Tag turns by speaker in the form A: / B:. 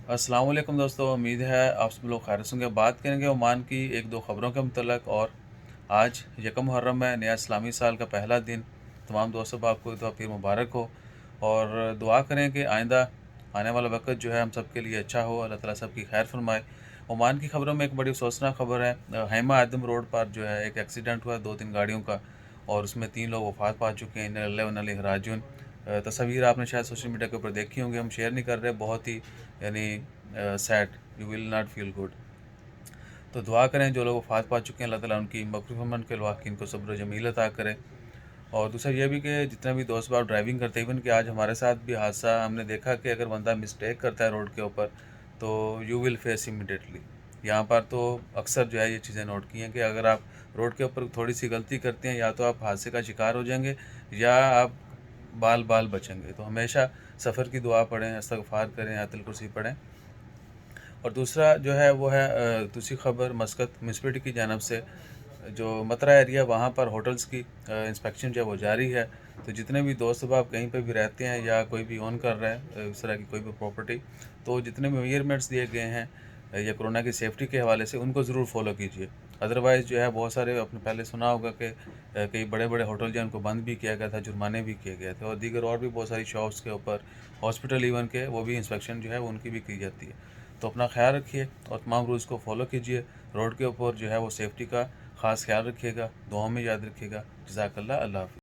A: अस्सलाम वालेकुम दोस्तों, उम्मीद है आप सब लोग खैरियत से होंगे। बात करेंगे ओमान की एक दो ख़बरों के मुतल्लिक़। और आज यकम मुहर्रम है, नया इस्लामी साल का पहला दिन। तमाम दोस्तों को आपको ईद फिर मुबारक हो और दुआ करें कि आइंदा आने वाला वक्त जो है हम सब के लिए अच्छा हो, अल्लाह ताला सब की खैर फरमाए। ओमान की ख़बरों में एक बड़ी अफसोसनाक ख़बर है। हैमा आदम रोड पर जो है एक एक्सीडेंट हुआ 2-3 गाड़ियों का, और उसमें 3 लोग वफ़ात पा चुके हैं। इन्ना लिल्लाहि व इन्ना इलैहि राजिऊन। तस्वीर आपने शायद सोशल मीडिया के ऊपर देखी होंगी, हम शेयर नहीं कर रहे। बहुत ही यानी sad, you will not feel good. तो दुआ करें जो लोग वफ़ात पा चुके हैं, अल्लाह ताला उनकी मग़फ़िरत के वाक़ईन को सब्र जमील अता करे। और दूसरा ये भी कि जितने भी दोस्त बाब ड्राइविंग करते हैं, इवन कि आज हमारे साथ भी हादसा हमने देखा कि अगर बंदा मिस्टेक करता है रोड के ऊपर तो यू विल फेस इमीडिएटली। यहाँ पर तो अक्सर जो है ये चीज़ें नोट की हैं कि अगर आप रोड के ऊपर थोड़ी सी गलती करते हैं, या तो आप हादसे का शिकार हो जाएंगे या आप बाल बाल बचेंगे। तो हमेशा सफ़र की दुआ पढ़ें, इस्तग़फ़ार करें, आयतुल कुर्सी पढ़ें। और दूसरा जो है वो है दूसरी ख़बर मस्कत म्यूनसिपलिटी की जानब से जो मतरा एरिया, वहाँ पर होटल्स की इंस्पेक्शन जो है वो जारी है। तो जितने भी दोस्त अब आप कहीं पे भी रहते हैं या कोई भी ओन कर रहे हैं इस तरह की कोई भी प्रॉपर्टी, तो जितने भी मेजरमेंट्स दिए गए हैं या कोरोना की सेफ्टी के हवाले से, उनको ज़रूर फॉलो कीजिए। अदरवाइज़ जो है बहुत सारे, आपने पहले सुना होगा कि कई बड़े बड़े होटल जो हैं उनको बंद भी किया गया था, जुर्माने भी किए गए थे, और दीगर और भी बहुत सारी शॉप्स के ऊपर, हॉस्पिटल इवन के, वो भी इंस्पेक्शन जो है वो उनकी भी की जाती है। तो अपना ख्याल रखिए और तमाम रूल्स को फॉलो कीजिए। रोड के ऊपर जो है वो सेफ्टी का ख़ास ख्याल रखिएगा, दुआओं में याद रखिएगा। जज़ाकल्लाह, अल्लाह हाफ़िज़।